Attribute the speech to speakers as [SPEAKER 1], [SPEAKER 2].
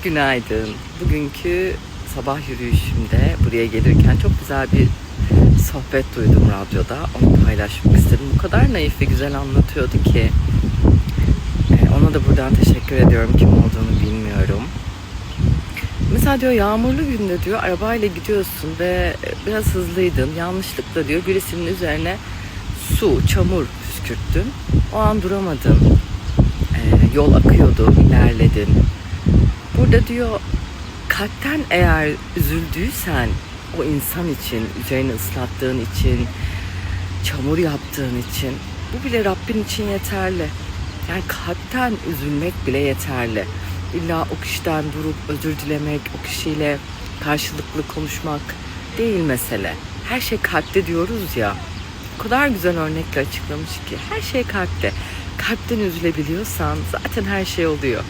[SPEAKER 1] Günaydın. Bugünkü sabah yürüyüşümde buraya gelirken çok güzel bir sohbet duydum radyoda. Onu paylaşmak istedim. O kadar naif ve güzel anlatıyordu ki. Ona da buradan teşekkür ediyorum. Kim olduğunu bilmiyorum. Mesela diyor yağmurlu günde diyor arabayla gidiyorsun ve biraz hızlıydın. Yanlışlıkla diyor birisinin üzerine su, çamur püskürttün. O an duramadın. Yol akıyordu, ilerledin. Burada diyor kalpten eğer üzüldüysen o insan için, üzerini ıslattığın için, çamur yaptığın için bu bile Rabbin için yeterli. Yani kalpten üzülmek bile yeterli. İlla o kişiden durup özür dilemek, o kişiyle karşılıklı konuşmak değil mesele. Her şey kalpte diyoruz ya. O kadar güzel örnekle açıklamış ki her şey kalpte. Kalpten üzülebiliyorsan zaten her şey oluyor.